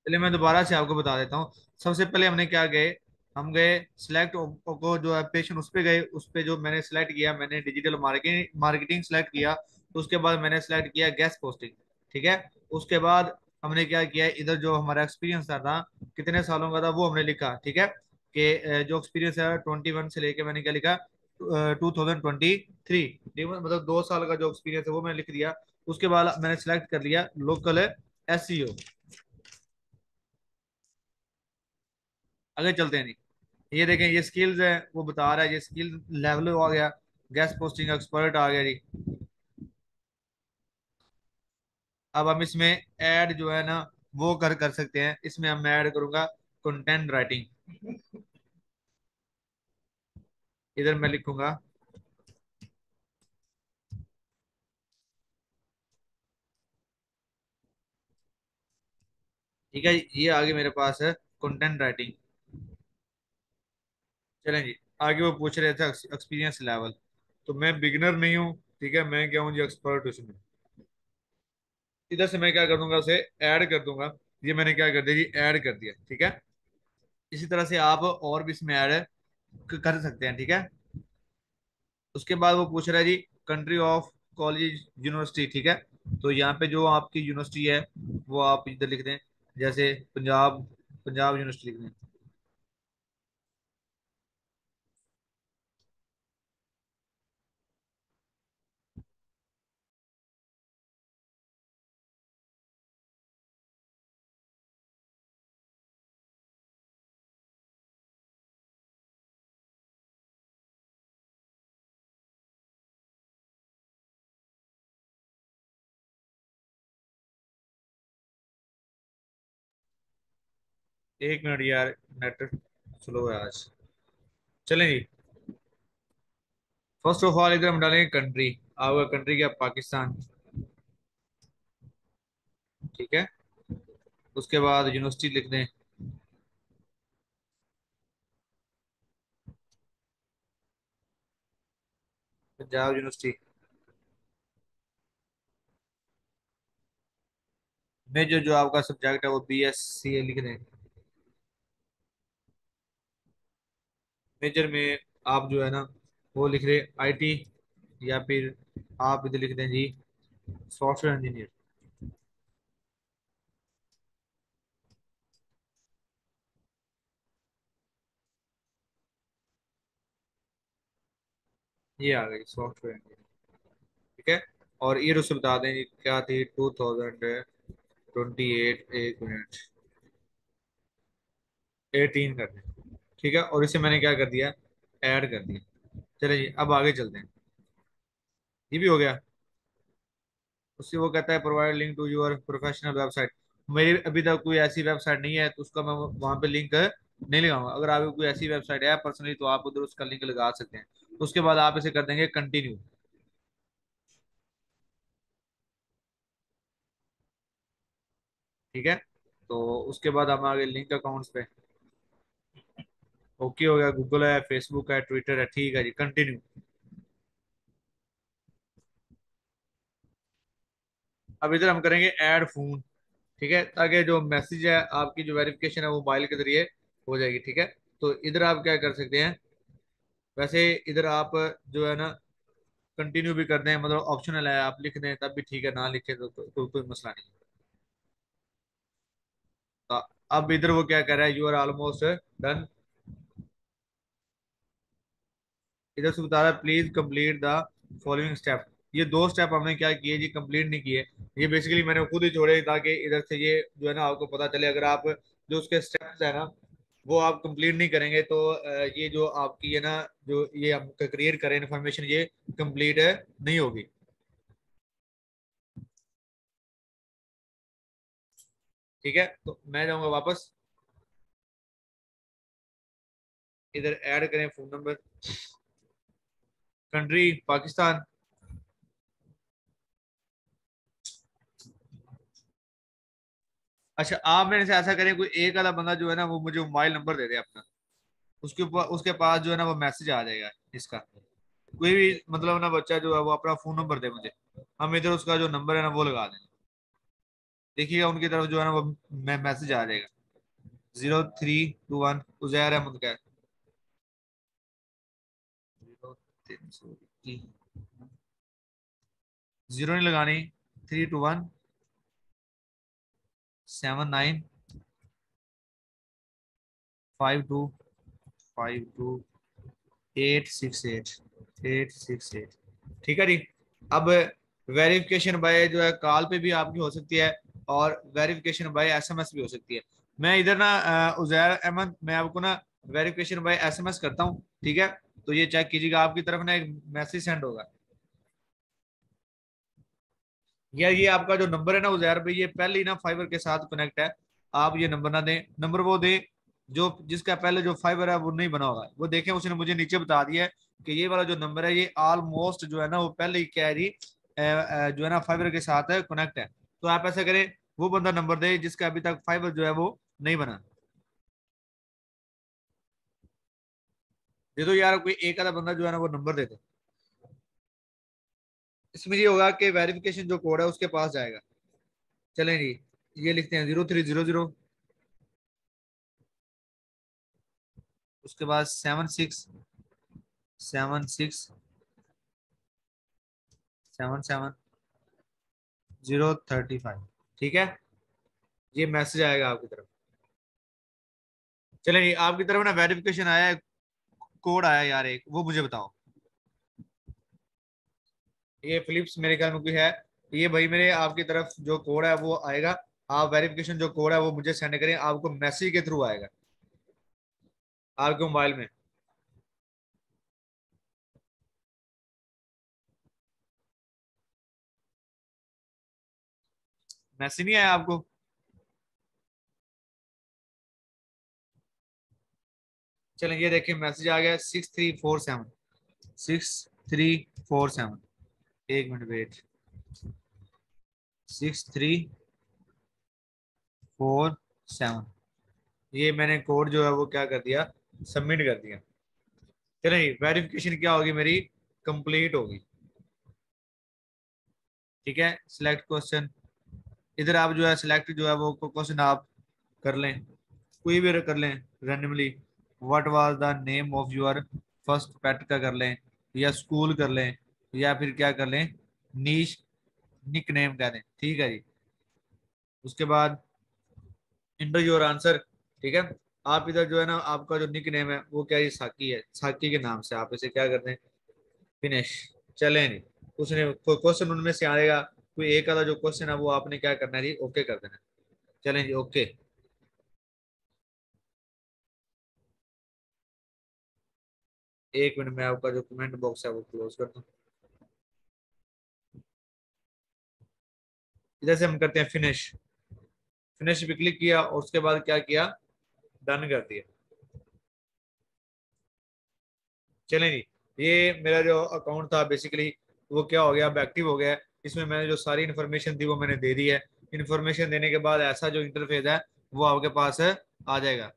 चलिए मैं दोबारा से आपको बता देता हूँ। सबसे पहले हमने क्या गए, हम गए सिलेक्ट को जो एप्लीकेशन उस पे गए, उस पे जो मैंने सेलेक्ट किया, मैंने डिजिटल मार्केटिंग मार्केटिंग सेलेक्ट किया। उसके बाद मैंने सेलेक्ट किया गेस्ट पोस्टिंग। ठीक है। उसके बाद हमने क्या किया, इधर जो हमारा एक्सपीरियंस था कितने सालों का था वो हमने लिखा। ठीक है। कि जो एक्सपीरियंस है 21 से लेके मैंने क्या लिखा, 2023। मतलब 2 साल का जो एक्सपीरियंस है वो मैंने लिख दिया। उसके बाद मैंने सेलेक्ट कर लिया लोकल SEO। आगे चलते हैं नहीं। ये देखें, ये स्किल्स है, वो बता रहा है ये स्किल लेवल आ गया, गेस्ट पोस्टिंग एक्सपर्ट आ गया जी। अब हम इसमें ऐड जो है ना वो कर सकते हैं। इसमें हम मैं ऐड करूंगा कंटेंट राइटिंग। इधर मैं लिखूंगा, ठीक है, ये आगे मेरे पास है कंटेंट राइटिंग। चलें जी। आगे वो पूछ रहे थे एक्सपीरियंस लेवल, तो मैं बिगिनर नहीं हूँ, ठीक है, मैं क्या हूँ जी, एक्सपर्ट उसमें। इधर से मैं क्या कर दूंगा, उसे ऐड कर दूंगा। ये मैंने क्या कर दिया जी, ऐड कर दिया। ठीक है। इसी तरह से आप और भी इसमें ऐड कर सकते हैं। ठीक है। उसके बाद वो पूछ रहा है जी कंट्री ऑफ कॉलेज यूनिवर्सिटी। ठीक है। तो यहाँ पे जो आपकी यूनिवर्सिटी है वो आप इधर लिख दें, जैसे पंजाब, पंजाब यूनिवर्सिटी लिख दें। एक मिनट यार, नेट स्लो है आज। चलें जी। फर्स्ट ऑफ ऑल इधर हम डालेंगे कंट्री। आपका कंट्री क्या, पाकिस्तान। ठीक है। उसके बाद यूनिवर्सिटी लिख दें, पंजाब यूनिवर्सिटी। मेजर जो आपका सब्जेक्ट है वो BSc लिख दें। मेजर में आप जो है ना वो लिख रहे IT, या फिर आप इधर लिख दें जी सॉफ्टवेयर इंजीनियर। ये आ गई सॉफ्टवेयर इंजीनियर। ठीक है। और ईयर उससे बता दें कि क्या थी, 2028, एक मिनट, 18 कर दें। ठीक है। और इसे मैंने क्या कर दिया, ऐड कर दिया। चलिए जी, अब आगे चलते हैं। ये भी हो गया। उससे वो कहता है provide link to your professional website. मेरी अभी तक कोई ऐसी वेबसाइट नहीं है तो उसका मैं वहां पे लिंक नहीं लगाऊंगा। अगर आपकी कोई ऐसी वेबसाइट है पर्सनली तो आप उधर उसका लिंक लगा सकते हैं। उसके बाद आप इसे कर देंगे कंटिन्यू। ठीक है। तो उसके बाद हम आगे लिंक अकाउंट्स पे। ओके हो गया, गूगल है, फेसबुक है, ट्विटर है, ठीक है जी, कंटिन्यू। अब इधर हम करेंगे ऐड फोन। ठीक है, ताकि जो मैसेज है आपकी जो वेरिफिकेशन है वो मोबाइल के जरिए हो जाएगी। ठीक है। तो इधर आप क्या कर सकते हैं, वैसे इधर आप जो है ना कंटिन्यू भी कर दें, मतलब ऑप्शनल है, आप लिख दें तब भी ठीक है, ना लिखे तो कोई मसला नहीं। तो अब इधर वो क्या कर रहा है, यू आर ऑलमोस्ट डन। इधर से बता रहा है please complete the following step. ये 2 स्टेप हमने क्या किए जी, कंप्लीट नहीं किए। ये बेसिकली मैंने खुद ही छोड़े ताकि इधर से ये जो है ना आपको पता चले। अगर आप जो उसके स्टेप्स है ना वो आप कंप्लीट नहीं करेंगे तो ये जो आपकी है ना, जो ये हम क्रिएट करें इन्फॉर्मेशन, ये कंप्लीट नहीं होगी। ठीक है। तो मैं जाऊंगा वापस, इधर ऐड करें फोन नंबर, कंट्री पाकिस्तान। अच्छा, आप मेरे से ऐसा करें, कोई एक आधा बंदा जो है ना वो मुझे मोबाइल नंबर दे दे अपना, उसके ऊपर उसके पास जो है ना वो मैसेज आ जाएगा इसका। कोई भी मतलब ना बच्चा जो है वो अपना फोन नंबर दे मुझे, हम इधर उसका जो नंबर है ना वो लगा दें। देखिएगा उनकी तरफ जो है ना वो मैसेज आ जाएगा। 0321 उजैर अहमद का है। 0321, जीरो नहीं लगानी, 321 795252 868 ठीक है जी। अब वेरिफिकेशन बाय जो है कॉल पे भी आपकी हो सकती है, और वेरिफिकेशन बाय एसएमएस भी हो सकती है। मैं इधर ना उजैर अहमद, मैं आपको ना वेरिफिकेशन बाय एसएमएस करता हूँ, ठीक है। तो ये चेक कीजिएगा, आपकी तरफ ना एक मैसेज सेंड होगा। यार ये आपका जो नंबर है ना उजैर भाई, ये पहले ही ना फाइबर के साथ कनेक्ट है। आप ये नंबर ना दें, नंबर वो दें जो जिसका पहले जो फाइबर है वो नहीं बना होगा। वो देखें, उसने मुझे नीचे बता दिया है कि ये वाला जो नंबर है ये ऑलमोस्ट जो है ना वो पहले ही कैरी जो है ना फाइबर के साथ कनेक्ट है। तो आप ऐसा करें, वो बंदा नंबर दे जिसका अभी तक फाइबर जो है वो नहीं बना। दे दो यार, कोई एक आधा बंदा जो है ना वो नंबर दे दे। इसमें ये होगा कि वेरिफिकेशन जो कोड है उसके पास जाएगा। चलें जी, ये लिखते हैं 0300, उसके बाद 767677 035, ठीक है। ये मैसेज आएगा आपकी तरफ। चलें जी, आपकी तरफ ना वेरिफिकेशन आया है, कोड आया है यार एक, वो मुझे बताओ। ये फिलिप्स मेरे ख्याल में कोई है। ये भाई मेरे आपकी तरफ जो कोड है वो आएगा। आप वेरिफिकेशन जो कोड है वो मुझे सेंड करें, आपको मैसेज के थ्रू आएगा आपके मोबाइल में। मैसेज नहीं आया आपको? चलें ये देखिए मैसेज आ गया 6347। एक मिनट वेट। 6347, ये मैंने कोड जो है वो क्या कर दिया, सबमिट कर दिया। चलिए वेरिफिकेशन क्या होगी मेरी, कंप्लीट होगी। ठीक है, सिलेक्ट क्वेश्चन, इधर आप जो है सिलेक्ट जो है वो क्वेश्चन आप कर लें, कोई भी कर लें randomly. What was the name of your first pet का कर लें, या स्कूल कर लें, या फिर क्या कर लें, नीश निक नेम कर लें, ठीक है जी। उसके बाद इंटर योर आंसर, ठीक है। आप इधर जो है ना आपका जो निक नेम है वो क्या है, साकी है, साकी के नाम से आप इसे क्या करते हैं, फिनिश। चले नहीं, उसने क्वेश्चन उनमें से आएगा, कोई एक आधा जो क्वेश्चन है वो आपने क्या करना है जी, ओके कर देना। चलें जी, ओके। एक मिनट में आपका जो कमेंट बॉक्स है वो क्लोज कर दूं। इधर से हम करते हैं फिनिश। फिनिश पे क्लिक किया और उसके बाद क्या किया, डन कर दिया। चलें जी, ये मेरा जो अकाउंट था बेसिकली वो क्या हो गया, अब एक्टिव हो गया है। इसमें मैंने जो सारी इन्फॉर्मेशन थी वो मैंने दे दी है। इन्फॉर्मेशन देने के बाद ऐसा जो इंटरफेस है वो आपके पास आ जाएगा।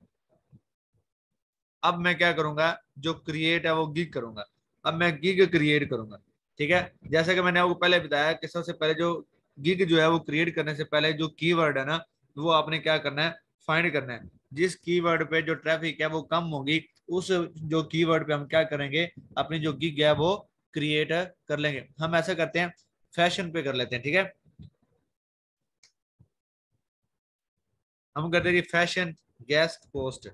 अब मैं क्या करूंगा, जो क्रिएट है वो गिग करूंगा। अब मैं गिग क्रिएट करूंगा, ठीक है। जैसे कि मैंने आपको पहले बताया कि सबसे पहले जो गिग जो है वो क्रिएट करने से पहले जो कीवर्ड है ना वो आपने क्या करना है, फाइंड करना है। जिस कीवर्ड पे जो ट्रैफिक है वो कम होगी, उस जो कीवर्ड पे हम क्या करेंगे, अपनी जो गिग है वो क्रिएट कर लेंगे। हम ऐसा करते हैं, फैशन पे कर लेते हैं, ठीक है। हम करते हैं फैशन गेस्ट पोस्ट,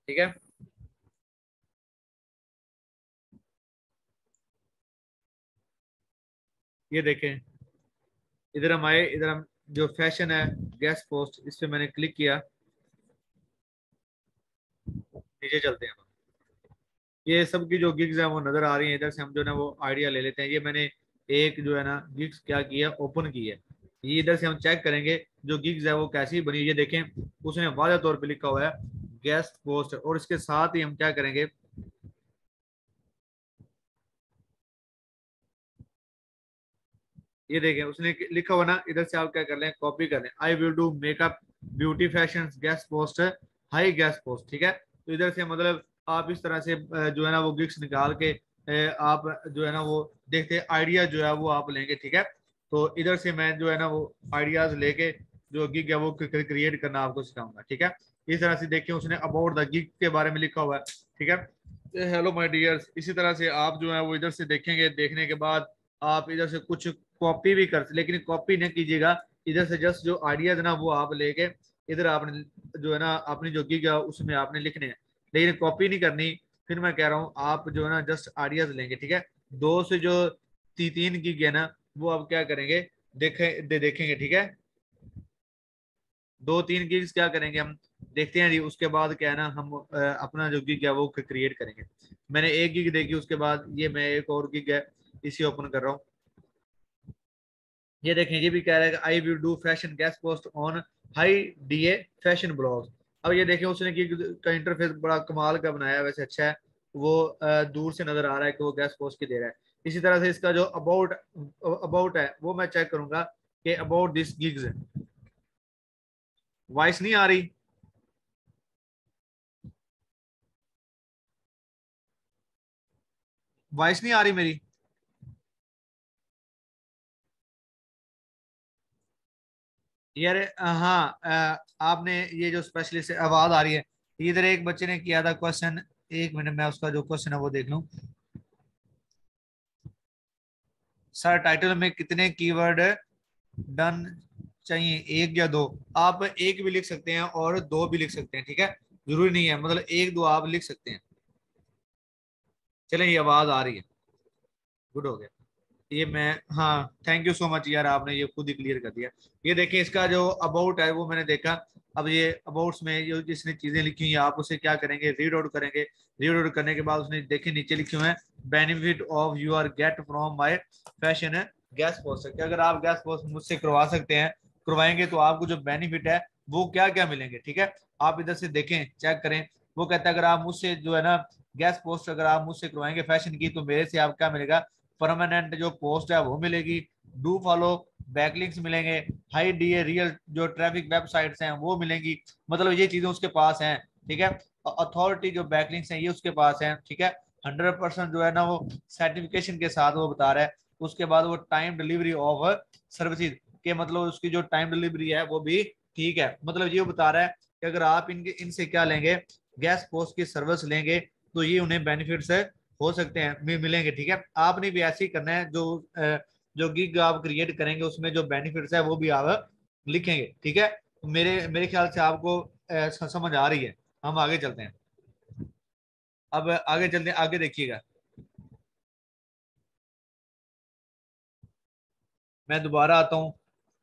ठीक है। ये देखें, इधर हम आए, इधर हम जो फैशन है गेस्ट पोस्ट, इस पे मैंने क्लिक किया। नीचे चलते हैं हम। ये सब की जो गिग्स है वो नजर आ रही है। इधर से हम जो है ना वो आइडिया ले लेते हैं। ये मैंने एक जो है ना गिग्स क्या किया, ओपन की है। ये इधर से हम चेक करेंगे जो गिग्स है वो कैसी बनी। ये देखें, उसने वादा तौर पे लिखा हुआ है गेस्ट पोस्ट, और इसके साथ ही हम क्या करेंगे, ये देखें उसने लिखा हुआ ना, इधर से आप क्या कर लें, कॉपी कर लें। I will do makeup beauty fashion guest post, high guest post, ठीक है। तो इधर से मतलब आप इस तरह से जो है ना वो गिग्स निकाल के आप जो है ना वो देखते आइडिया जो है वो आप लेंगे, ठीक है। तो इधर से मैं जो है ना वो आइडियाज लेके जो गिग है वो क्रिएट करना आपको सिखाऊंगा, ठीक है। इस तरह से देखिए उसने अबाउट द गिग के बारे में लिखा हुआ है, ठीक है। हेलो माय डियर्स, इसी तरह से आप जो है वो इधर से देखेंगे, देखने के बाद आप इधर से कुछ कॉपी भी कर, लेकिन कॉपी नहीं कीजिएगा, इधर से जस्ट जो आइडियाज ना वो आप लेके इधर आपने जो है ना अपनी जो गिग है उसमें आपने लिखने हैं, लेकिन कॉपी नहीं करनी। फिर मैं कह रहा हूँ आप जो है ना जस्ट आइडियाज लेंगे, ठीक है। दो से जो तीन गिग है ना वो आप क्या करेंगे, देखेंगे, ठीक है। दो तीन गिग्स क्या करेंगे हम, देखते हैं जी। उसके बाद क्या है ना हम अपना जो गिग है वो क्रिएट करेंगे। मैंने एक गिग देखी, उसके बाद ये मैं एक और गिग है इसी ओपन कर रहा हूँ। ये देखें, ये भी कह रहा है I will do fashion guest post on high DA fashion blog. अब ये देखें उसने गिग का इंटरफेस बड़ा कमाल का बनाया है, वैसे अच्छा है। वो दूर से नजर आ रहा है कि वो गेस्ट पोस्ट की दे रहा है। इसी तरह से इसका जो अबाउट अबाउट है वो मैं चेक करूंगा कि अबाउट दिस गिग्स, वॉइस नहीं आ रही, वॉइस नहीं आ रही मेरी। यार हाँ, आपने ये जो स्पेशलिस्ट आवाज आ रही है, इधर एक बच्चे ने किया था क्वेश्चन। एक मिनट में उसका जो क्वेश्चन है वो देख लूं। सर टाइटल में कितने कीवर्ड डन चाहिए, एक या दो? आप एक भी लिख सकते हैं और दो भी लिख सकते हैं, ठीक है। जरूरी नहीं है, मतलब एक दो आप लिख सकते हैं। चलें, ये आवाज आ रही है, गुड हो गया। ये मैं, हाँ थैंक यू सो मच यार, आपने ये खुद ही क्लियर कर दिया। ये देखिए इसका जो अबाउट है वो मैंने देखा। अब ये अबाउट्स में जो जिसने चीजें लिखी हुई हैं आप उसे क्या करेंगे, रीड आउट करेंगे। रीड आउट करने के बाद उसने देखे नीचे लिखे हुए हैं benefit of you are get from my fashion guest post, कि अगर आप गैस पोस्ट मुझसे करवा सकते हैं, करवाएंगे तो आपको जो बेनिफिट है वो क्या क्या मिलेंगे, ठीक है। आप इधर से देखें, चेक करें। वो कहता है अगर आप मुझसे जो है ना गैस पोस्ट अगर आप मुझसे करवाएंगे फैशन की, तो मेरे से आप क्या मिलेगा, परमानेंट जो पोस्ट है वो मिलेगी, डू फॉलो बैकलिंक्स मिलेंगे, हाई डीए रियल जो ट्रैफिक वेबसाइट्स हैं वो मिलेंगी। मतलब ये चीजें उसके पास हैं, ठीक है। अथॉरिटी जो बैकलिंक्स हैं ये उसके पास हैं, ठीक है। 100% जो है ना वो सर्टिफिकेशन के साथ वो बता रहा है। उसके बाद वो टाइम डिलीवरी ऑफ सर्विसेज के, मतलब उसकी जो टाइम डिलीवरी है वो भी ठीक है। मतलब ये बता रहा है कि अगर आप इनके इनसे क्या लेंगे, गैस पोस्ट की सर्विस लेंगे, तो ये उन्हें बेनिफिट्स हो सकते हैं, मिलेंगे, ठीक है। आपने भी ऐसे ही करना है, जो गिग आप क्रिएट करेंगे उसमें जो बेनिफिट्स है वो भी आप लिखेंगे, ठीक है। तो मेरे मेरे ख्याल से आपको समझ आ रही है। हम आगे चलते हैं। अब आगे चलते हैं, आगे देखिएगा। मैं दोबारा आता हूँ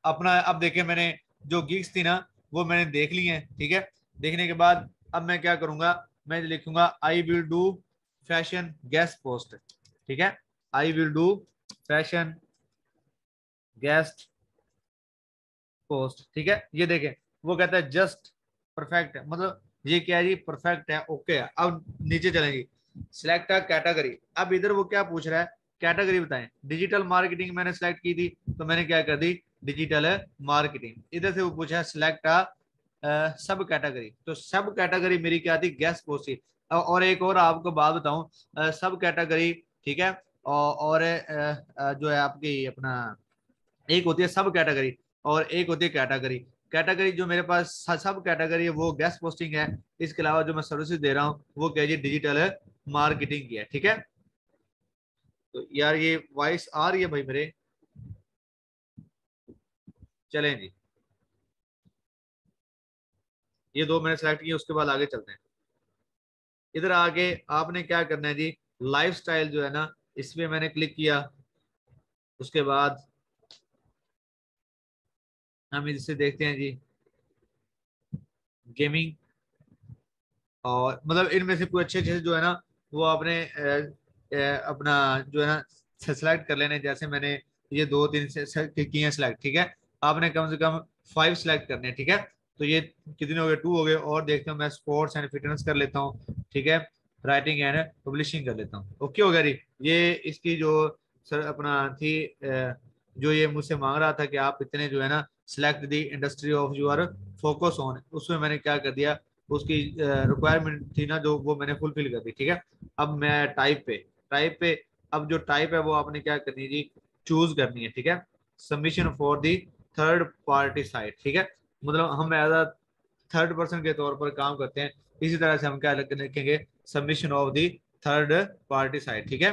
अपना। अब देखिए मैंने जो गिग्स थी ना वो मैंने देख ली हैं, ठीक है। देखने के बाद अब मैं क्या करूंगा, मैं लिखूंगा I will do fashion guest post, ठीक है। I will do fashion guest post, ठीक है। ये देखें वो कहता है जस्ट परफेक्ट है, मतलब ये क्या है जी, परफेक्ट है, ओके है। अब नीचे चलेंगे, सिलेक्ट अ कैटेगरी। अब इधर वो क्या पूछ रहा है, कैटेगरी बताएं। डिजिटल मार्केटिंग मैंने सेलेक्ट की थी, तो मैंने क्या कर दी, डिजिटल मार्केटिंग। इधर से वो पूछा है सिलेक्ट अ सब कैटेगरी, तो सब कैटेगरी मेरी क्या थी, गेस्ट पोस्ट थी। और एक और आपको बात बताऊं, सब कैटेगरी, ठीक है। और जो है आपकी अपना, एक होती है सब कैटेगरी और एक होती है कैटेगरी। कैटेगरी जो मेरे पास सब कैटेगरी है वो गेस्ट पोस्टिंग है। इसके अलावा जो मैं सर्विसेज दे रहा हूँ वो क्या है, डिजिटल मार्केटिंग की है, ठीक है। तो यार ये वॉइस आ रही है भाई मेरे, चलें जी। ये दो मैंने सेलेक्ट किए, उसके बाद आगे चलते हैं। इधर आगे आपने क्या करना है जी, लाइफ स्टाइल जो है ना इसमें मैंने क्लिक किया। उसके बाद हम इससे देखते हैं जी, गेमिंग। और मतलब इनमें से कोई अच्छे अच्छे जो है ना वो आपने अपना जो है ना सेलेक्ट कर लेने। जैसे मैंने ये दो तीन से किए हैं सेलेक्ट, ठीक है। आपने कम से कम 5 सेलेक्ट करने हैं, ठीक है। तो ये कितने हो गए, 2 हो गए। और देखते हैं मैं स्पोर्ट्स एंड फिटनेस कर लेता हूँ, ठीक है। राइटिंग एंड पब्लिशिंग कर लेता हूँ, ओके हो गया जी। ये इसकी जो सर अपना थी, जो ये मुझसे मांग रहा था कि आप इतने जो है ना select the industry of your focus on, उसमें मैंने क्या कर दिया, उसकी रिक्वायरमेंट थी ना जो वो मैंने फुलफिल कर दी, ठीक है। अब मैं टाइप पे, अब जो टाइप है वो आपने क्या करनी है जी, चूज करनी है, ठीक है। Submission for the third party site, ठीक है। मतलब हम एज अ थर्ड पर्सन के तौर पर काम करते हैं, इसी तरह से हम क्या लिखेंगे, submission of the third party site, ठीक है।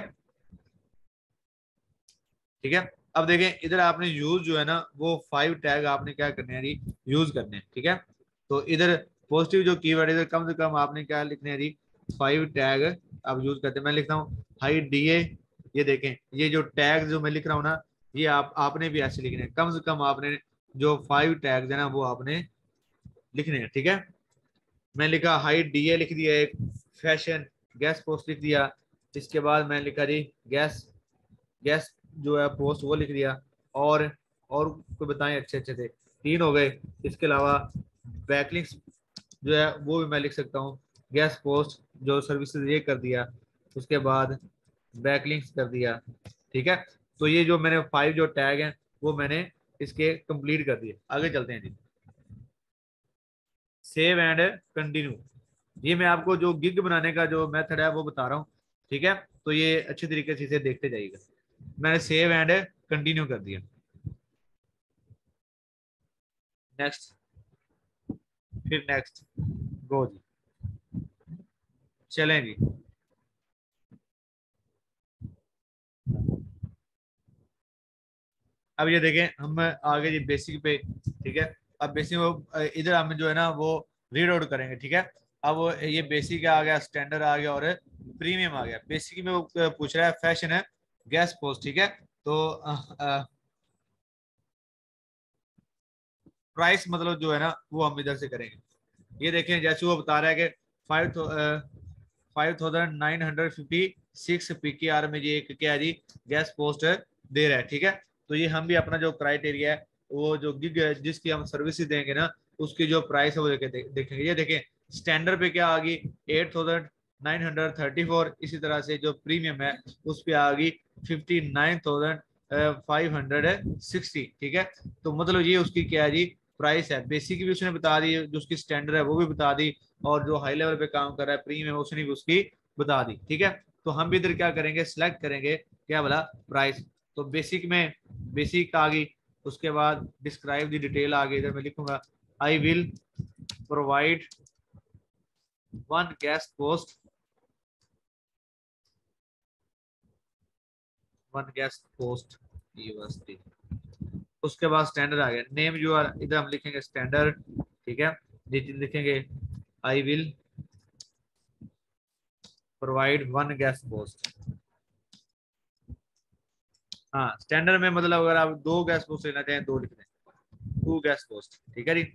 ठीक है, अब देखें इधर आपने यूज जो है ना वो 5 टैग आपने क्या करने हैं जी, यूज करने हैं, ठीक है। तो इधर पॉजिटिव जो कीवर्ड है इधर कम से कम आपने क्या लिखने हैं जी, 5 टैग आप यूज करते हैं। मैं लिखता हूँ हाई डीए, ये देखें ये जो टैग जो मैं लिख रहा हूँ ना, ये आपने भी ऐसे लिखने हैं, कम से कम आपने जो 5 टैग है ना वो आपने लिखने हैं, ठीक है। मैं लिखा हाई डीए लिख दिया, एक फैशन गैस पोस्ट लिख दिया, इसके बाद मैं लिखा जी गैस गैस जो है पोस्ट वो लिख दिया, और कोई बताएं अच्छे अच्छे थे, 3 हो गए। इसके अलावा बैकलिंक्स जो है वो भी मैं लिख सकता हूँ, गैस पोस्ट जो सर्विसेज ये कर दिया, उसके बाद बैकलिंक्स कर दिया, ठीक है। तो ये जो मैंने 5 जो टैग हैं वो मैंने इसके कंप्लीट कर दिए। आगे चलते हैं जी, सेव एंड कंटिन्यू। ये मैं आपको जो गिग बनाने का जो मेथड है वो बता रहा हूँ, ठीक है। तो ये अच्छे तरीके से इसे देखते जाइएगा। मैंने सेव एंड कंटिन्यू कर दिया, नेक्स्ट, फिर नेक्स्ट, गो जी, चलें जी। अब ये देखें हम आगे जी बेसिक पे, ठीक है। अब बेसिक इधर हम जो है ना वो रीड आउट करेंगे, ठीक है। अब ये बेसिक आ गया, स्टैंडर्ड आ गया और प्रीमियम आ गया। बेसिक में वो पूछ रहा है फैशन है गैस पोस्ट, ठीक है। तो प्राइस मतलब जो है ना वो हम इधर से करेंगे। ये देखें जैसे वो बता रहा है कि 5,956 PKR में ये एक क्या है जी, गैस पोस्ट दे रहा है, ठीक है। तो ये हम भी अपना जो क्राइटेरिया है वो जो गिग है जिसकी हम सर्विस देंगे ना उसकी जो प्राइस है वो देखेंगे। ये देखें स्टैंडर्ड पे क्या आ गई 8,934, इसी तरह से जो प्रीमियम है उस पे आ गई 59,560, ठीक है। तो मतलब ये उसकी क्या है जी, प्राइस है। बेसिक भी उसने बता दी, जो उसकी स्टैंडर्ड है वो भी बता दी, और जो हाई लेवल पे काम कर रहा है प्रीमियम उसने भी उसकी बता दी, ठीक है। तो हम भी इधर क्या करेंगे, सिलेक्ट करेंगे क्या बोला, प्राइस। तो बेसिक में बेसिक आ गई, उसके बाद डिस्क्राइब द डिटेल आ गई, इधर मैं लिखूंगा I will provide one guest post, one guest post USD. उसके बाद स्टैंडर्ड आ गया, नेम जो इधर हम लिखेंगे स्टैंडर्ड, ठीक है। लिखेंगे I will provide one guest post. हाँ स्टैंडर्ड में मतलब अगर आप 2 गेस्ट पोस्ट लेना चाहें 2 लिख दें, 2 गेस्ट पोस्ट, ठीक है जी।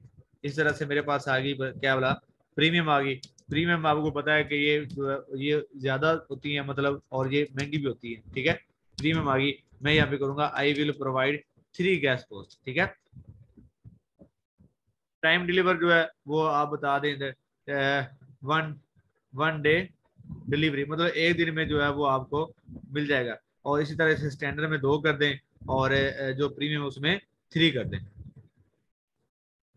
इस तरह से मेरे पास आ गई क्या बोला, प्रीमियम आ गई। प्रीमियम आपको पता है कि ये जो है ये ज्यादा होती है मतलब, और ये महंगी भी होती है, ठीक है। प्रीमियम आ गई, मैं यहाँ पे करूंगा I will provide 3 guest post, ठीक है। टाइम डिलीवर जो है वो आप बता दें इधर, वन वन डे डिलीवरी, मतलब एक दिन में जो है वो आपको मिल जाएगा। और इसी तरह से स्टैंडर्ड में 2 कर दें, और जो प्रीमियम उसमें 3 कर दें।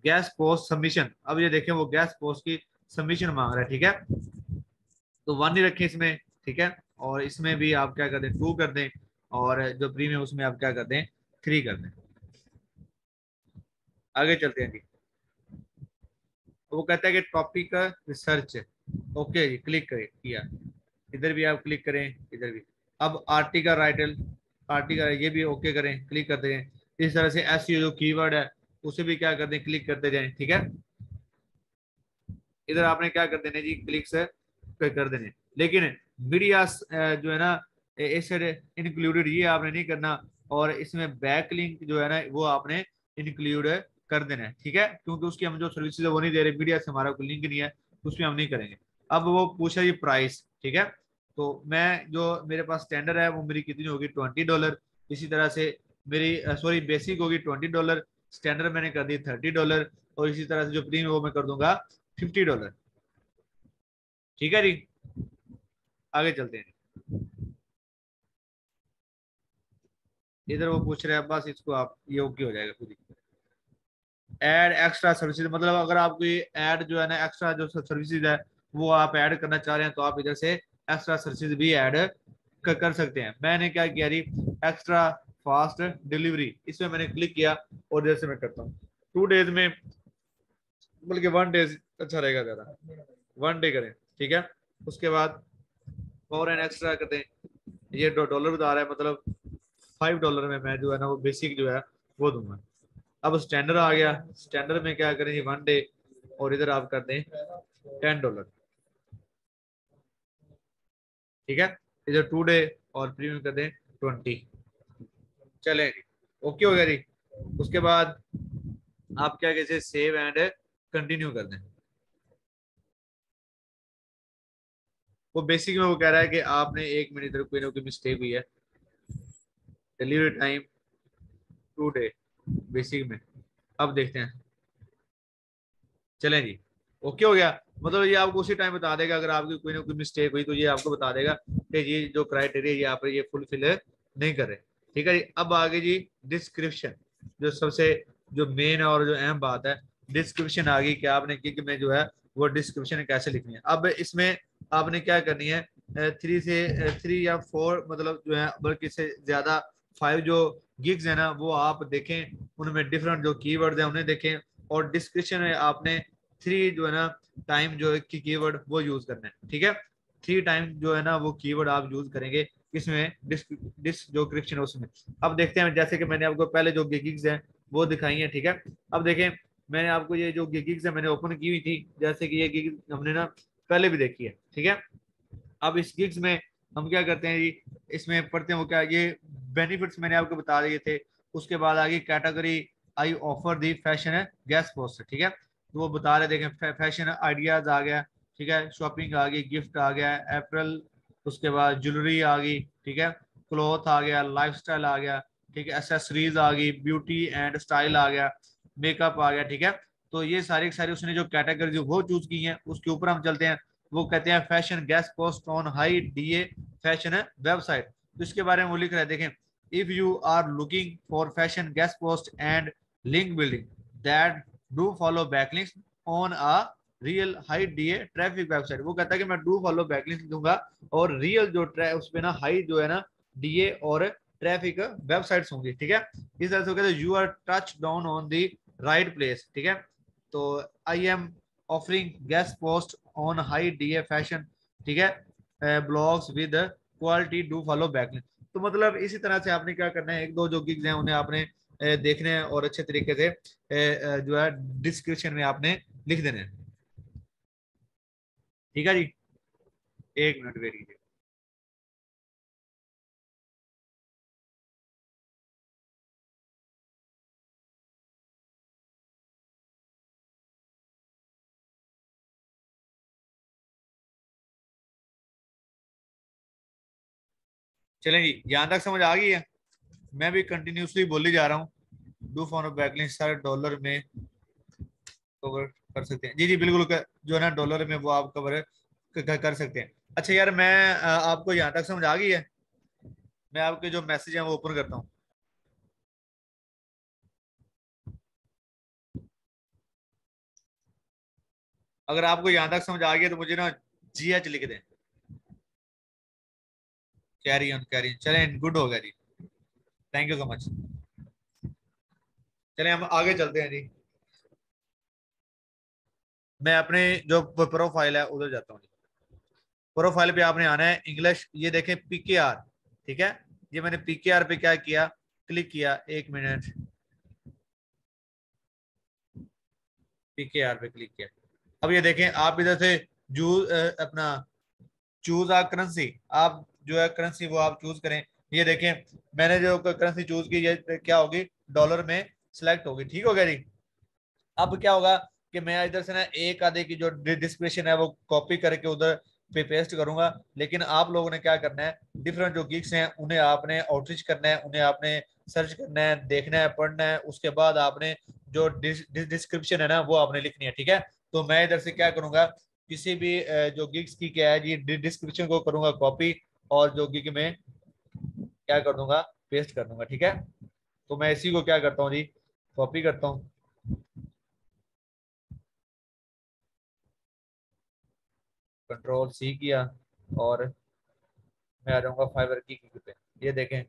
गैस पोस्ट सबमिशन, अब ये देखें वो गैस पोस्ट की सबमिशन मांग रहा है, ठीक है। तो 1 ही रखें इसमें, ठीक है। और इसमें भी आप क्या कर दें, 2 कर दें, और जो प्रीमियम उसमें आप क्या कर दें, 3 कर दें। आगे चलते हैं जी। तो वो कहता है कि टॉपिक रिसर्च, ओके जी, क्लिक करें किया, इधर भी आप क्लिक करें, इधर भी। अब आर्टिकल राइटल, आर्टिकल ये भी ओके करें, क्लिक करते हैं। इस तरह से एसईओ जो कीवर्ड है उसे भी क्या करते हैं, क्लिक करते जाएं, ठीक है। इधर आपने क्या कर देने जी, क्लिक से कर देने। लेकिन मीडिया जो है ना इस इंक्लूडेड ये आपने नहीं करना, और इसमें बैक लिंक जो है ना वो आपने इंक्लूड कर देना है, ठीक है। क्योंकि उसकी हम जो सर्विसेज है वो नहीं दे रहे, मीडिया से हमारा कोई लिंक नहीं है, उसमें हम नहीं करेंगे। अब वो पूछा ये प्राइस, ठीक है। तो मैं जो मेरे पास स्टैंडर्ड है वो मेरी कितनी होगी, $20। इसी तरह से मेरी सॉरी बेसिक होगी $20, स्टैंडर्ड मैंने कर दी $30, और इसी तरह से जो प्रीमियम वो मैं कर दूंगा $50, ठीक है जी। आगे चलते हैं। इधर वो पूछ रहे हैं, बस इसको आप ये ओके हो जाएगा खुद ही। ऐड एक्स्ट्रा सर्विसेज, मतलब अगर आप कोई ऐड जो है ना एक्स्ट्रा जो सर्विसेज है वो आप ऐड करना चाह रहे हैं तो आप इधर से एक्स्ट्रा सर्विसेज भी ऐड कर सकते हैं। मैंने क्या किया जी, एक्स्ट्रा फास्ट डिलीवरी, इसमें मैंने क्लिक किया और जैसे मैं करता हूँ 2 डेज में, बल्कि 1 डेज अच्छा रहेगा ज्यादा, 1 डे करें, ठीक है। उसके बाद और एन एक्स्ट्रा करते हैं, ये डॉलर बता रहा है, मतलब $5 में मैं जो है ना वो बेसिक जो है वो दूंगा। अब स्टैंडर्ड आ गया, स्टैंडर्ड में क्या करें 1 डे, और इधर आप कर दें $10, ठीक है। इधर 2 डे और प्रीमियम कर दें 20। चले जी, ओके हो गया जी। उसके बाद आप क्या कहते हैं, सेव एंड कंटिन्यू कर दें। वो बेसिक में वो कह रहा है कि आपने 1 मिनट इधर कोई ना कोई मिस्टेक हुई है, डिलीवरी टाइम 2 डे बेसिक में। अब देखते हैं, चलें जी, ओके हो गया। मतलब ये आपको उसी टाइम बता देगा, अगर आपकी कोई ना कोई मिस्टेक हुई तो ये आपको बता देगा कि ये जो क्राइटेरिया यहाँ पर ये फुलफिल नहीं कर रहे, ठीक है जी। अब आगे जी डिस्क्रिप्शन, जो सबसे जो मेन और जो अहम बात है, डिस्क्रिप्शन आ गई कि आपने किक में जो है वो डिस्क्रिप्शन कैसे लिखनी है। अब इसमें आपने क्या करनी है, 3 या 4 मतलब जो है, बल्कि इससे ज्यादा 5 जो गिग्स है ना वो आप देखें, उनमें डिफरेंट जो कीवर्ड्स हैं उन्हें देखें, और डिस्क्रिप्शन में आपने 3 जो है ना टाइम जो है की कीवर्ड वो यूज करना है, ठीक है। 3 टाइम जो है ना वो कीवर्ड आप यूज करेंगे इसमें, डिस्क जो क्रिप्शन है उसमें। अब देखते हैं, जैसे कि मैंने आपको पहले जो गिग्स हैं वो दिखाई है, ठीक है। अब देखें, मैंने आपको ये जो गिग्स है मैंने ओपन की हुई थी, जैसे कि ये गिग हमने ना पहले भी देखी है, ठीक है। अब इस गिग्स में हम क्या करते हैं जी, इसमें पढ़ते हैं वो क्या, ये बेनिफिट्स मैंने आपको बता दिए थे। उसके बाद आगे category, I offer the fashion है गेस्ट पोस्ट, ठीक है। तो वो बता रहे, देखें फैशन आइडियाज आ गया, ठीक है, शॉपिंग आ गई, गिफ्ट आ गया, अप्रैल, उसके बाद ज्वेलरी आ गई, ठीक है, क्लॉथ आ गया, लाइफस्टाइल आ गया, ठीक है, एसेसरीज आ गई, ब्यूटी एंड स्टाइल आ गया, मेकअप आ गया, ठीक है। तो ये सारी सारी उसने जो कैटेगरी वो चूज की है, उसके ऊपर हम चलते हैं। वो कहते हैं fashion guest post on high DA fashion website. तो इसके बारे में वो लिख रहे हैं, देखें, if you are looking for fashion guest post and link building that do follow backlinks on a real high DA traffic website. वो कहता है कि मैं डू फॉलो बैकलिंक्स दूंगा और रियल जो उस पे ना हाई जो है ना डीए और ट्रैफिक वेबसाइट्स होंगी, ठीक है। इस तरह से कहते हैं you are touch down on the right place, ठीक है। तो I am offering guest post on high DA fashion, ठीक है, blogs with quality do follow backlink. तो मतलब इसी तरह से आपने क्या करना है, एक दो जो गिग्स हैं उन्हें आपने देखने हैं और अच्छे तरीके से जो है डिस्क्रिप्शन में आपने लिख देने हैं, ठीक है जी। 1 मिनट वेट कीजिए। चलें जी, यहाँ तक समझ आ गई है। मैं भी कंटिन्यूसली बोली जा रहा हूँ, do follow backlink sir dollar में कवर कर सकते हैं, जी जी बिल्कुल, जो है ना डॉलर में वो आप कवर कर सकते हैं। अच्छा यार, मैं आपको यहाँ तक समझ आ गई है। मैं आपके जो मैसेज है वो ओपन करता हूँ। अगर आपको यहाँ तक समझ आ गया तो मुझे ना जी एच लिख दें। कैरी ऑन, चलें, गुड हो गया जी, थैंक यू सो मच। चलें हम आगे चलते हैं जी। मैं अपने जो प्रोफाइल है उधर जाता हूँ। प्रोफाइल पे आपने आना है इंग्लिश, ये देखें पीकेआर, ठीक है। ये मैंने पीकेआर पे क्या किया, क्लिक किया, 1 मिनट, पीकेआर पे क्लिक किया। अब ये देखें, आप इधर से जू अपना चूज आ करेंसी, आप जो है करेंसी वो आप चूज करें। ये देखें, मैंने जो करेंसी चूज की, ये क्या होगी, डॉलर में सिलेक्ट होगी, ठीक हो गया जी। अब क्या होगा कि मैं इधर से ना एक आधे की जो डिस्क्रिप्शन है वो कॉपी करके उधर पे पेस्ट करूंगा, लेकिन आप लोगों ने क्या करना है, डिफरेंट जो गिग्स हैं उन्हें आपने आउटरीच करना है, उन्हें आपने सर्च करना है, देखना है, पढ़ना है, उसके बाद आपने जो डिस्क्रिप्शन है ना वो आपने लिखनी है, ठीक है। तो मैं इधर से क्या करूंगा, किसी भी जो गिग्स की क्या है जी डिस्क्रिप्शन को करूंगा कॉपी, और जो गिग में क्या कर दूंगा, पेस्ट कर दूंगा, ठीक है। तो मैं इसी को क्या करता हूँ जी, कॉपी करता हूँ, कंट्रोल सी किया, और मैं आ जाऊंगा फाइबर की पे। ये देखें,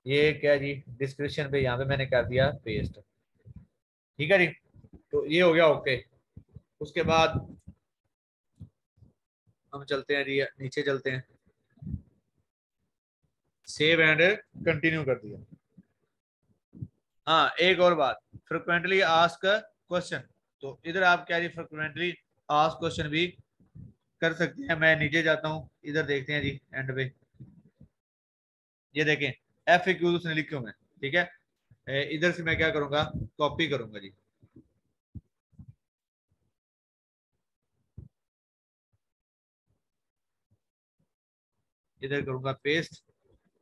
ये क्या जी, डिस्क्रिप्शन पे यहाँ पे मैंने कर दिया पेस्ट। ठीक है जी, तो ये हो गया ओके। उसके बाद हम चलते हैं जी, नीचे चलते हैं, सेव एंड कंटिन्यू कर दिया। हाँ एक और बात, फ्रिक्वेंटली आस्क क्वेश्चन, तो इधर आप क्या जी फ्रिक्वेंटली आस्क क्वेश्चन भी कर सकते हैं। मैं नीचे जाता हूँ, इधर देखते हैं जी एंड पे, ये देखें एफ ए क्यू उसने लिखे हुए हैं। ठीक है, इधर से मैं क्या करूंगा, कॉपी करूंगा जी, इधर करूंगा पेस्ट,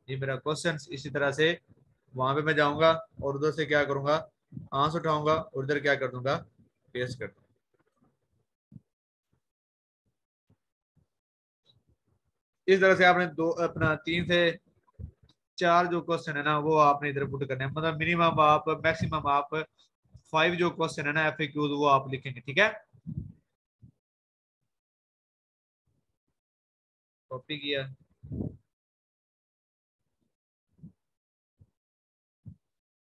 ये मेरा क्वेश्चन। इसी तरह से वहां पे मैं जाऊंगा और उधर से क्या करूंगा, आंसर उठाऊंगा और इधर क्या कर दूंगा, पेस्ट कर दूंगा। इस तरह से आपने दो अपना 3 से 4 जो क्वेश्चन है ना वो आपने इधर पुट करने हैं, मतलब मिनिमम आप मैक्सिमम आप 5 जो क्वेश्चन है ना एफ वो आप लिखेंगे। ठीक है, कॉपी किया,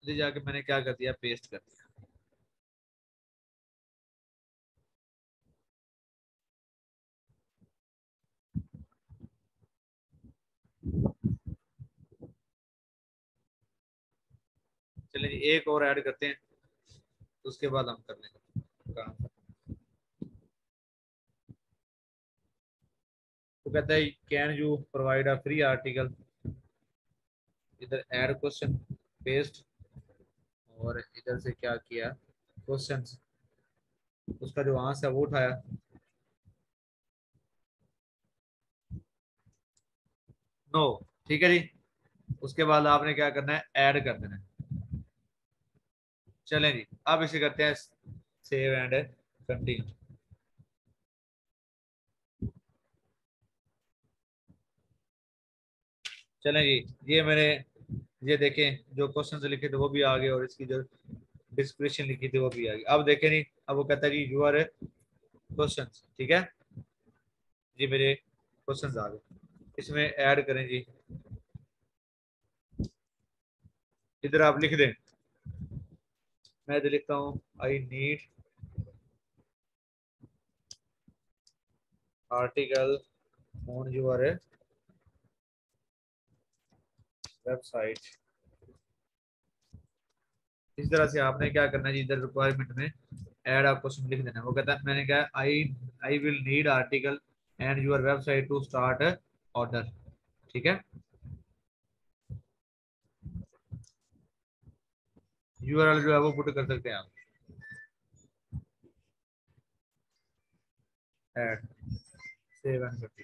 ले जाके मैंने क्या कर दिया, पेस्ट कर दिया। चलिए एक और ऐड करते हैं, तो उसके बाद हम कर लेंगे काम। तो कहता है can you provide a free article, इधर ऐड क्वेश्चन, पेस्ट, और इधर से क्या किया, क्वेश्चन, उसका जो आंसर है वो उठाया। नो, ठीक है जी, उसके बाद आपने क्या करना है, ऐड कर देना है। चलें जी, अब इसे करते हैं सेव एंड कंटिन्यू। चलें जी, ये मैंने, ये देखें जो क्वेश्चन लिखे थे वो भी आ गए और इसकी जो डिस्क्रिप्शन लिखी थी वो भी आ गई। अब देखें नहीं, अब वो कहता है जी यू आर क्वेश्चन। ठीक है जी, मेरे क्वेश्चन आ गए, इसमें ऐड करें जी, इधर आप लिख दें, मैं इधर लिखता हूँ I need article on your website. इस तरह से आपने क्या करना है जी, इधर रिक्वायरमेंट में ऐड आप क्वेश्चन लिख देना। वो कहता है, मैंने कहा I I will need article and your website to start order. ठीक है, यूआरएल जो है वो पुट कर सकते हैं आप, ऐड, सेव एंड करके।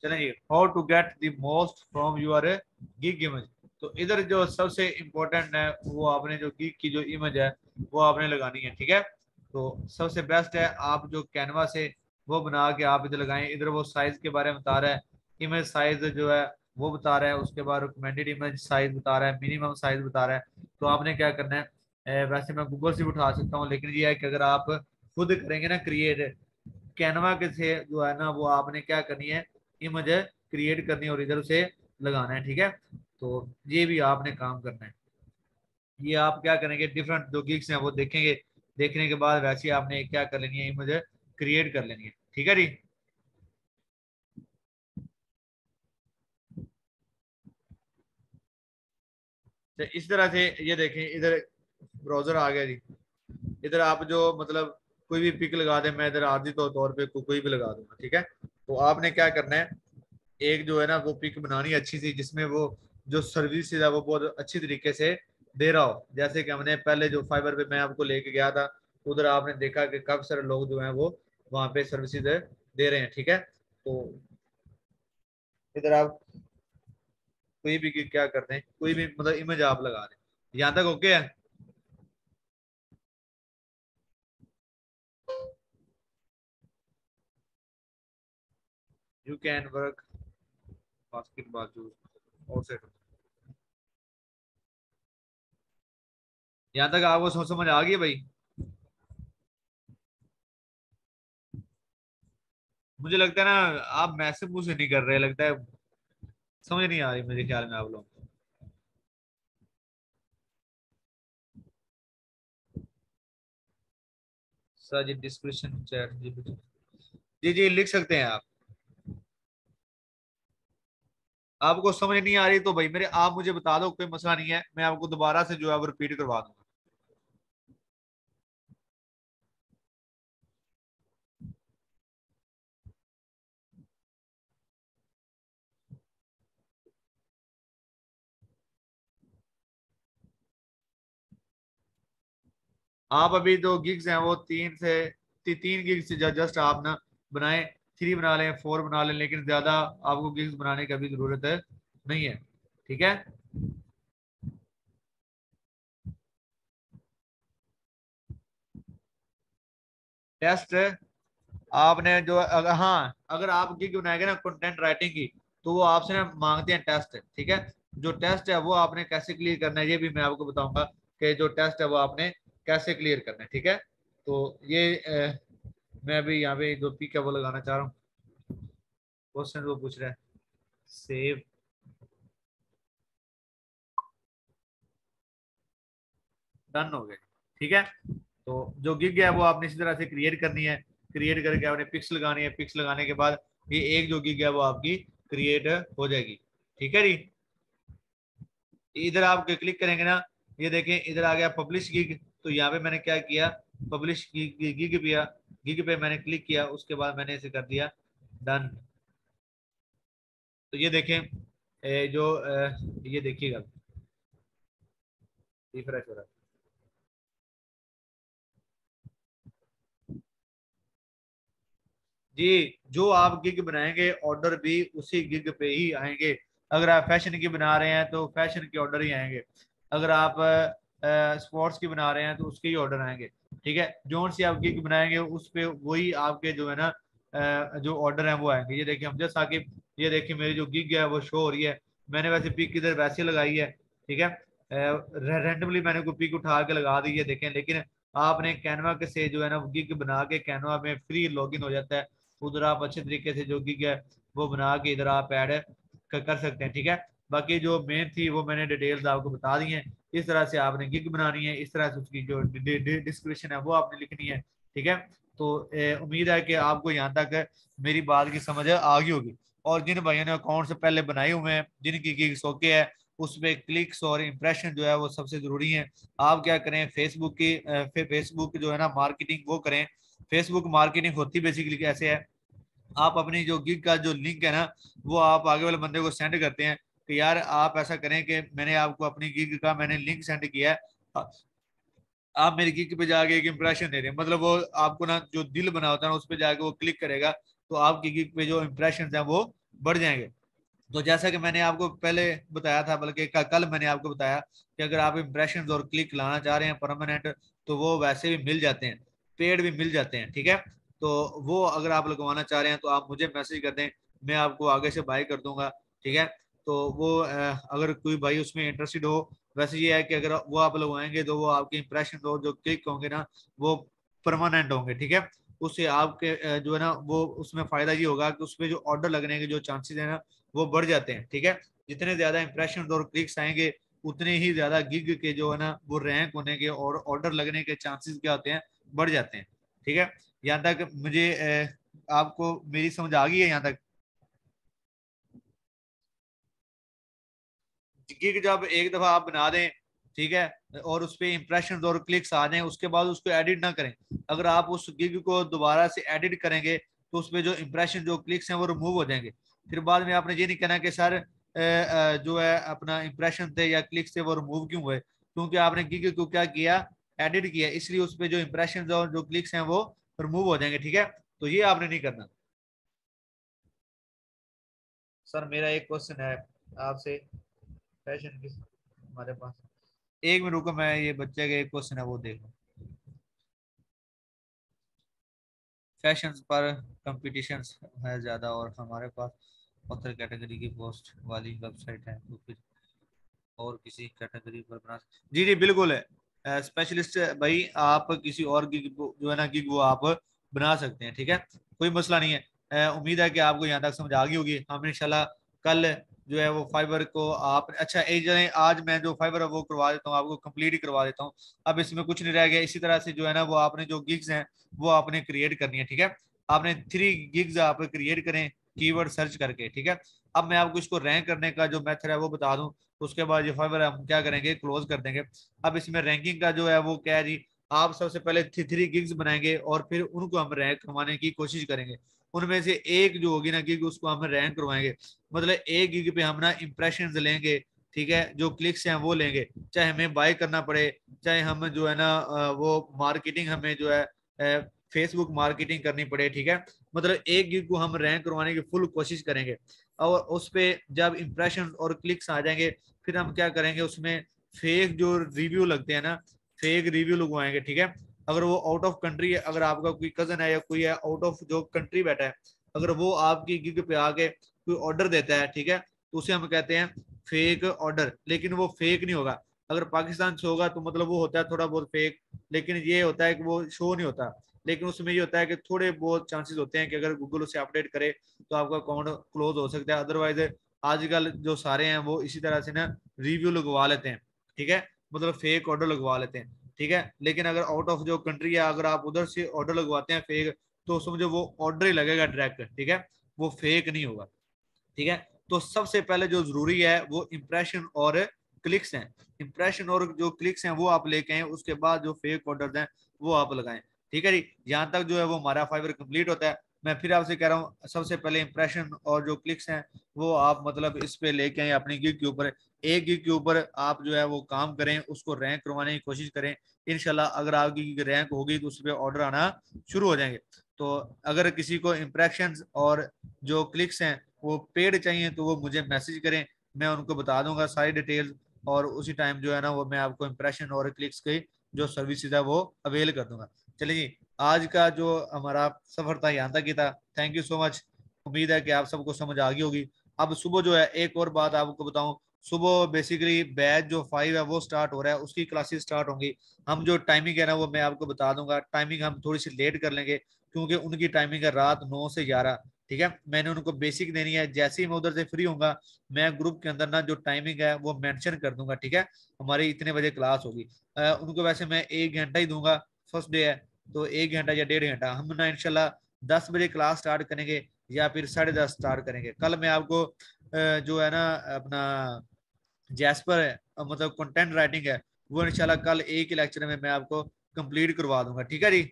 चलिए, how to get the most from your gig image, तो इधर जो सबसे इम्पोर्टेंट है वो आपने जो गिग की जो इमेज है वो आपने लगानी है। ठीक है, तो सबसे बेस्ट है आप जो कैनवा से वो बना के आप इधर लगाएं। इधर वो साइज के बारे में बता रहा है, इमेज साइज जो है वो बता रहा है, उसके बाद रिकमेंडेड इमेज साइज बता रहा है, मिनिमम साइज बता रहा है। तो आपने क्या करना है, वैसे मैं गूगल से भी उठा सकता हूँ, लेकिन ये है कि अगर आप खुद करेंगे ना क्रिएट, कैनवा के से जो है ना वो आपने क्या करनी है, इमेज क्रिएट करनी है और इधर उसे लगाना है। ठीक है, तो ये भी आपने काम करना है। ये आप क्या करेंगे, डिफरेंट जो गिग्स हैं वो देखेंगे, देखने के बाद वैसे ही आपने क्या कर लेनी है, इमेज क्रिएट कर लेनी है। ठीक है जी, तो इस तरह से ये देखें, इधर ब्राउजर आ गया जी। इधर आप जो मतलब कोई भी पिक लगा दे, मैं इधर आर्जी तौर पे कोई भी लगा दूंगा। ठीक है, तो आपने क्या करना है, एक जो है ना वो पिक बनानी है अच्छी सी, जिसमें वो जो सर्विस है वो बहुत अच्छी तरीके से दे रहा हो। जैसे कि हमने पहले जो फाइबर पे मैं आपको लेके गया था, उधर आपने देखा कि काफी सारे लोग जो हैं वो वहाँ पे सर्विसेज दे रहे हैं। ठीक है, तो इधर आप कोई भी क्या करते हैं, कोई भी मतलब इमेज आप लगा दें, यहाँ तक ओके है। You can work basketball shoes और सेट, यहाँ तक आपको समझ आ गई है भाई। मुझे लगता है ना आप मैसेज मुझे नहीं कर रहे, लगता है समझ नहीं आ रही मेरे ख्याल में आप लोग। सर जी डिस्क्रिप्शन चैट जी जी लिख सकते हैं आप। आपको समझ नहीं आ रही तो भाई मेरे आप मुझे बता दो, कोई मसला नहीं है, मैं आपको दोबारा से जो है वो रिपीट करवा दूंगा। आप अभी जो गिग्स हैं वो तीन गिग्स से जस्ट आप ना बनाए, थ्री बना लें, फोर बना लें, लेकिन ज्यादा आपको गिग्स बनाने की अभी जरूरत है नहीं है। ठीक है। टेस्ट आपने जो अगर हाँ अगर आप गिग बनाएंगे ना कंटेंट राइटिंग की, तो वो आपसे ना मांगते हैं टेस्ट। ठीक है। जो टेस्ट है वो आपने कैसे क्लियर करना है ये भी मैं आपको बताऊंगा, कि जो टेस्ट है वो आपने कैसे क्लियर करना है। ठीक है। तो ये मैं अभी यहाँ पे जो पिक है वो लगाना चाह रहा हूँ। क्वेश्चन वो पूछ रहा है, सेव डन हो गया। ठीक है। तो जो गिग है वो आपने इसी तरह से क्रिएट करनी है। क्रिएट करके आपने पिक्स लगानी है, पिक्स लगाने के बाद ये एक जो गिग है वो आपकी क्रिएट हो जाएगी। ठीक है जी। इधर आप क्लिक करेंगे ना, ये देखें इधर आ गया पब्लिश गिग। तो यहाँ पे मैंने क्या किया, पब्लिश गिग पे गिग पे मैंने क्लिक किया, उसके बाद मैंने इसे कर दिया डन। तो ये देखें ये देखिएगा रिफ्रेश हो रहा है। जी जो आप गिग बनाएंगे ऑर्डर भी उसी गिग पे ही आएंगे। अगर आप फैशन की बना रहे हैं तो फैशन के ऑर्डर ही आएंगे। अगर आप स्पोर्ट्स की बना रहे हैं तो उसके ही ऑर्डर आएंगे। ठीक है। जो सी आप गिग बनाएंगे उस पे वही आपके जो है ना जो ऑर्डर है वो आएंगे। ये देखिए हम जैसा साकिब, ये देखिए मेरी जो गिग है वो शो हो रही है। मैंने वैसे पिक इधर वैसे लगाई है। ठीक है। रैंडमली मैंने कोई पिक उठा के लगा दी है देखें, लेकिन आपने कैनवा के से जो है ना गिग बना के कैनवा में फ्री लॉगिन हो जाता है। उधर आप अच्छे तरीके से जो गिग है वो बना के इधर आप ऐड कर सकते हैं। ठीक है। बाकी जो मेन थी वो मैंने डिटेल्स आपको बता दी हैं। इस तरह से आपने गिग बनानी है, इस तरह से उसकी जो डिस्क्रिप्शन है वो आपने लिखनी है। ठीक है। तो उम्मीद है कि आपको यहाँ तक मेरी बात की समझ आ गई होगी। और जिन भाइयों ने अकाउंट से पहले बनाए हुए हैं, जिनकी गिग्स ओके है, उसमें क्लिक्स और इम्प्रेशन जो है वो सबसे जरूरी है। आप क्या करें, फेसबुक जो है ना मार्केटिंग वो करें। फेसबुक मार्केटिंग होती बेसिकली कैसे है, आप अपनी जो गिग का जो लिंक है ना वो आप आगे वाले बंदे को सेंड करते हैं कि यार आप ऐसा करें कि मैंने आपको अपनी गिग का मैंने लिंक सेंड किया है, आप मेरी गिग पे जाके एक इंप्रेशन दे रहे हैं। मतलब वो आपको ना जो दिल बना होता है ना उस पर जाके वो क्लिक करेगा, तो आपकी गिग पे जो इंप्रेशन है वो बढ़ जाएंगे। तो जैसा कि मैंने आपको पहले बताया था, बल्कि कल मैंने आपको बताया कि अगर आप इंप्रेशन और क्लिक लाना चाह रहे हैं परमानेंट, तो वो वैसे भी मिल जाते हैं, पेड भी मिल जाते हैं। ठीक है। तो वो अगर आप लगवाना चाह रहे हैं तो आप मुझे मैसेज कर दें, मैं आपको आगे से बाय कर दूंगा। ठीक है। तो वो अगर कोई भाई उसमें इंटरेस्टेड हो, वैसे ये है कि अगर वो आप लगवाएंगे तो वो आपके इंप्रेशन और जो क्लिक होंगे ना वो परमानेंट होंगे। ठीक है। उससे आपके जो है ना वो उसमें फायदा ये होगा कि उसमें जो ऑर्डर लगने के जो चांसेस है ना वो बढ़ जाते हैं। ठीक है। जितने ज्यादा इंप्रेशन और क्लिक्स आएंगे उतने ही ज्यादा गिग के जो है ना वो रैंक होने के और ऑर्डर लगने के चांसेस क्या होते हैं, बढ़ जाते हैं। ठीक है। यहाँ तक मुझे आपको मेरी समझ आ गई है यहाँ तक। गिग जब एक दफा आप बना दें, ठीक है, और उस पर इंप्रेशन और क्लिक्स आ जाए, उसके बाद उसको एडिट ना करें। अगर आप उस गिग को दोबारा से एडिट करेंगे तो उसमें जो इंप्रेशन जो क्लिक्स हैं वो रिमूव हो जाएंगे। फिर बाद में आपने ये नहीं कहना कि सर जो है अपना इंप्रेशन थे या क्लिक्स थे वो रिमूव क्यों हुए, क्योंकि आपने गिग को क्या किया, एडिट किया, इसलिए उस पर जो इंप्रेशन और जो क्लिक्स हैं वो रिमूव हो जाएंगे। ठीक है। तो ये आपने नहीं करना। सर मेरा एक क्वेश्चन है आपसे, फैशन की हमारे पास, एक मिनट रुको, मैं ये बच्चे का एक क्वेश्चन है वो देख लूं। फैशन पर कंपटीशन है ज्यादा और हमारे पास ऑथर कैटेगरी की पोस्ट वाली वेबसाइट है, तो फिर और किसी कैटेगरी पर बना। जी जी बिल्कुल है स्पेशलिस्ट भाई, आप किसी और गिग जो है ना गिग वो आप बना सकते हैं। ठीक है। कोई मसला नहीं है। उम्मीद है कि आपको यहाँ तक समझ आ गई होगी। हम इंशाल्लाह कल जो है वो फाइबर को आप अच्छा एक जने आज मैं जो फाइबर है वो करवा देता हूँ, आपको कंप्लीट ही करवा देता हूँ। अब इसमें कुछ नहीं रह गया। इसी तरह से जो है ना वो आपने जो गिग्स हैं वो आपने क्रिएट करनी है, ठीक है। आपने 3 गिग्स आप क्रिएट करें कीवर्ड सर्च करके, ठीक है। अब मैं आपको इसको रैंक करने का जो मेथड है वो बता दूं, उसके बाद ये फाइबर हम क्या करेंगे, क्लोज कर देंगे। अब इसमें रैंकिंग का जो है वो क्या है जी, आप सबसे पहले 3 गिग्स बनाएंगे और फिर उनको हम रैंक करवाने की कोशिश करेंगे। उनमें से एक जो होगी ना गिग उसको हम रैंक करवाएंगे। मतलब एक गिग पे हम ना इंप्रेशन लेंगे, ठीक है, जो क्लिक्स हैं वो लेंगे, चाहे हमें बाय करना पड़े, चाहे हम जो है ना वो मार्केटिंग हमें जो है फेसबुक मार्केटिंग करनी पड़े, ठीक है। मतलब एक गिग को हम रैंक करवाने की फुल कोशिश करेंगे। और उस पे जब इंप्रेशन और क्लिक्स आ जाएंगे फिर हम क्या करेंगे, उसमें फेक जो रिव्यू लगते हैं ना, फेक रिव्यू लगवाएंगे, ठीक है। अगर वो आउट ऑफ कंट्री है, अगर आपका कोई कजन है या कोई है आउट ऑफ जो कंट्री बैठा है, अगर वो आपकी गिग पे आके कोई ऑर्डर देता है, ठीक है, तो उसे हम कहते हैं फेक ऑर्डर। लेकिन वो फेक नहीं होगा। अगर पाकिस्तान से होगा तो मतलब वो होता है थोड़ा बहुत फेक, लेकिन ये होता है कि वो शो नहीं होता। लेकिन उसमें ये होता है कि थोड़े बहुत चांसेस होते हैं कि अगर गूगल उसे अपडेट करे तो आपका अकाउंट क्लोज हो सकता है। अदरवाइज आजकल जो सारे हैं वो इसी तरह से ना रिव्यू लगवा लेते हैं, ठीक है, मतलब फेक ऑर्डर लगवा लेते हैं, ठीक है। लेकिन अगर आउट ऑफ जो कंट्री है, अगर आप उधर से ऑर्डर लगवाते हैं फेक, तो समझो वो ऑर्डर ही लगेगा डायरेक्ट, ठीक है, वो फेक नहीं होगा, ठीक है। तो सबसे पहले जो जरूरी है वो इंप्रेशन और क्लिक्स हैं। इंप्रेशन और जो क्लिक्स हैं वो आप लेके आए, उसके बाद जो फेक ऑर्डर हैं वो आप लगाएं, ठीक है जी। यहाँ तक जो है वो हमारा फाइबर कंप्लीट होता है। मैं फिर आपसे कह रहा हूँ सबसे पहले इंप्रेशन और जो क्लिक्स हैं वो आप मतलब इस पे लेके आए अपनी गिग के ऊपर। एक गिग के ऊपर आप जो है वो काम करें, उसको रैंक करवाने की कोशिश करें। इंशाल्लाह अगर आपकी गिग रैंक होगी तो उस पर ऑर्डर आना शुरू हो जाएंगे। तो अगर किसी को इंप्रेशन और जो क्लिक्स हैं वो पेड चाहिए तो वो मुझे मैसेज करें, मैं उनको बता दूंगा सारी डिटेल्स। और उसी टाइम जो है ना वो मैं आपको इंप्रेशन और क्लिक्स की जो सर्विसेज है वो अवेल कर दूंगा। चलिए जी, आज का जो हमारा सफर था यहाँ तक ही था। Thank you so much. उम्मीद है कि आप सबको समझ आ गई होगी। अब सुबह जो है एक और बात आपको बताऊं, सुबह बेसिकली बैच जो 5 है वो स्टार्ट हो रहा है, उसकी क्लासेस स्टार्ट होंगी। हम जो टाइमिंग है ना वो मैं आपको बता दूंगा। टाइमिंग हम थोड़ी सी लेट कर लेंगे क्योंकि उनकी टाइमिंग है रात 9 से 11, ठीक है। मैंने उनको बेसिक देनी है। जैसे ही मैं उधर से फ्री होऊंगा मैं ग्रुप के अंदर ना जो टाइमिंग है वो मेंशन कर दूंगा, ठीक है। हमारी इतने बजे क्लास होगी। उनको वैसे मैं 1 घंटा ही दूंगा, फर्स्ट डे है तो 1 घंटा या 1.5 घंटा। हम ना इंशाल्लाह 10 बजे क्लास स्टार्ट करेंगे या फिर 10:30 स्टार्ट करेंगे। कल मैं आपको जो है ना अपना जैस्पर है मतलब कंटेंट राइटिंग है वो इंशाल्लाह कल एक ही लेक्चर में मैं आपको कंप्लीट करवा दूंगा, ठीक है जी।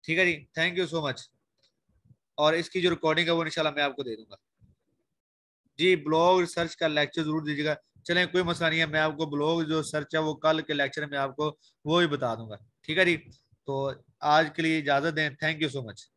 ठीक है जी, थैंक यू सो मच। और इसकी जो रिकॉर्डिंग है वो इंशाल्लाह मैं आपको दे दूंगा। जी, ब्लॉग सर्च का लेक्चर जरूर दीजिएगा। चलें कोई मसला नहीं है, मैं आपको ब्लॉग जो सर्च है वो कल के लेक्चर में आपको वो ही बता दूंगा, ठीक है जी। तो आज के लिए इजाजत दें। Thank you so much.